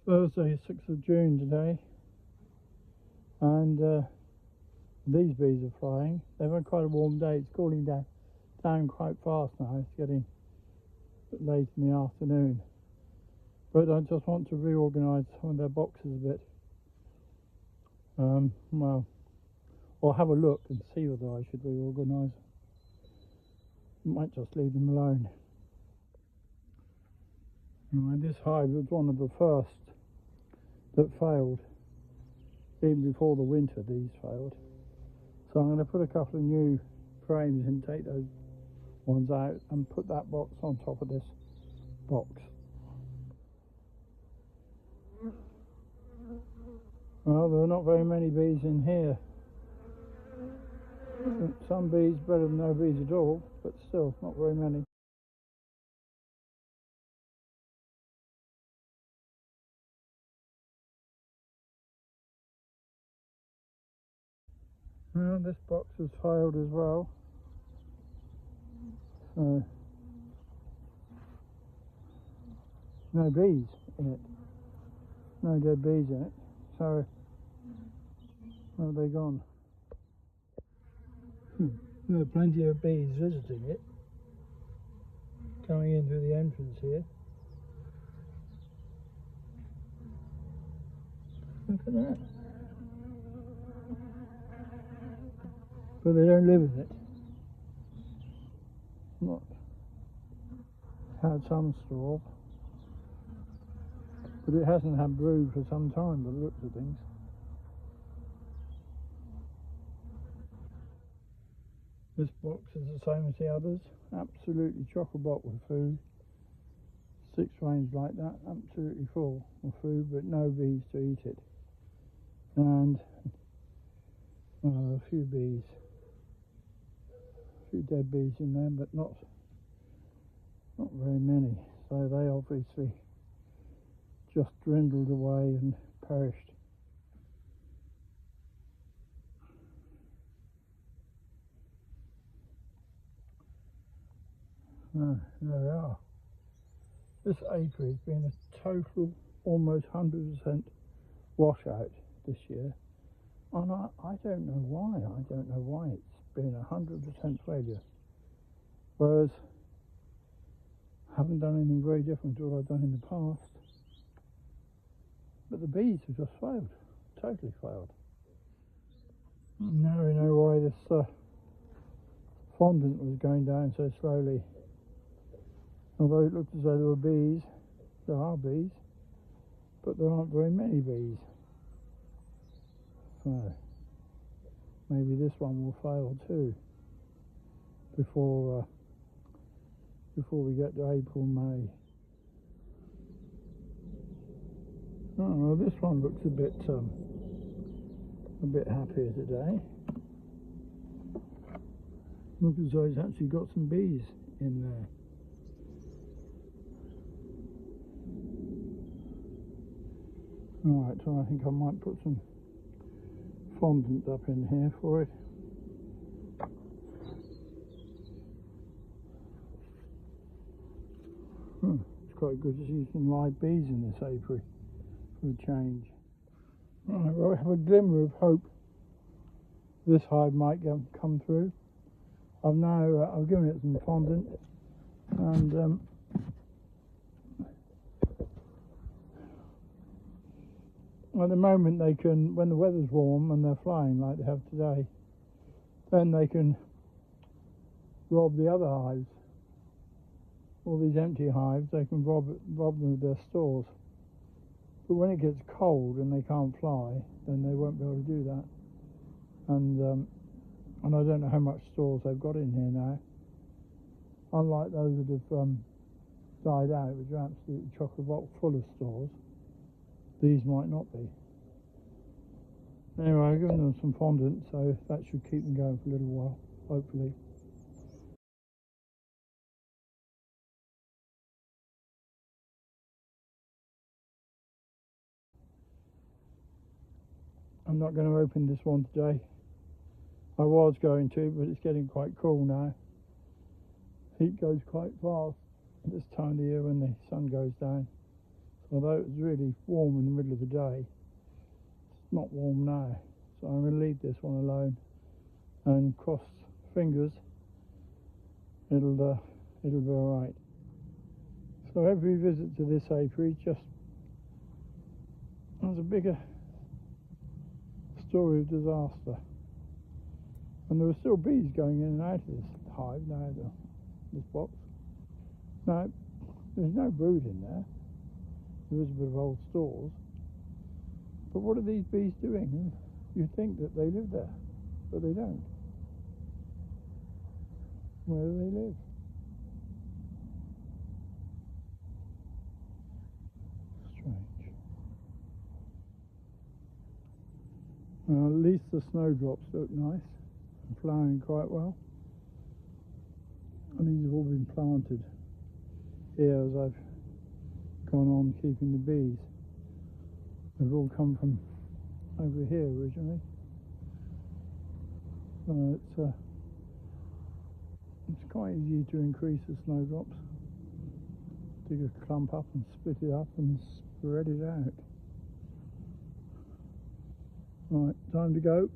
Thursday, 6th of June today, and these bees are flying. They've had quite a warm day. It's cooling down quite fast now. It's getting a bit late in the afternoon. But I just want to reorganise some of their boxes a bit. Well, or have a look and see whether I should reorganise them. Might just leave them alone. Right, this hive was one of the first that failed. Even before the winter, these failed. So I'm going to put a couple of new frames and take those ones out and put that box on top of this box. Well, there are not very many bees in here. Some bees better than no bees at all, but still not very many. Well, this box has failed as well. So no bees in it. No dead bees in it. So where have they gone? There are plenty of bees visiting it, coming in through the entrance here. Look at that. But they don't live in it. Not had some straw, but it hasn't had brood for some time by the looks of things. This box is the same as the others, absolutely chock-a-block with food. 6 frames like that, absolutely full of food, but no bees to eat it. And a few bees, a few dead bees in there, but not very many. So they obviously just dwindled away and perished. There we are. This apiary has been a total, almost 100% washout this year, and I don't know why. I don't know why it's been 100% failure. Whereas I haven't done anything very different to what I've done in the past. But the bees have just failed, totally failed. Now we know why this fondant was going down so slowly. Although it looked as though there were bees, there are bees, but there aren't very many bees. So maybe this one will fail too before we get to April, May. Oh, well, this one looks a bit happier today. Looks as though it's actually got some bees in there. Alright, so I think I might put some fondant up in here for it. It's quite good to see some live bees in this apiary for a change. Alright, well, we have a glimmer of hope this hive might come through. I've given it some fondant, and at the moment they can, when the weather's warm and they're flying like they have today, then they can rob the other hives. All these empty hives, they can rob them of their stores. But when it gets cold and they can't fly, then they won't be able to do that. And I don't know how much stores they've got in here now. Unlike those that have died out, which are absolutely chock-a-block full of stores, these might not be. Anyway, I've given them some fondant, so that should keep them going for a little while, hopefully. I'm not going to open this one today. I was going to, but it's getting quite cool now. Heat goes quite fast at this time of the year when the sun goes down. Although it was really warm in the middle of the day, it's not warm now. So I'm going to leave this one alone and cross fingers it'll be all right. So every visit to this apiary just has a bigger story of disaster. And there were still bees going in and out of this hive now, this box. Now, there's no brood in there. There is a bit of old stores. But what are these bees doing? You'd think that they live there, but they don't. Where do they live? Strange. Well, at least the snowdrops look nice and flowering quite well. And these have all been planted here as I've gone on keeping the bees. They've all come from over here originally. So it's quite easy to increase the snowdrops. Dig a clump up and split it up and spread it out. Right, time to go.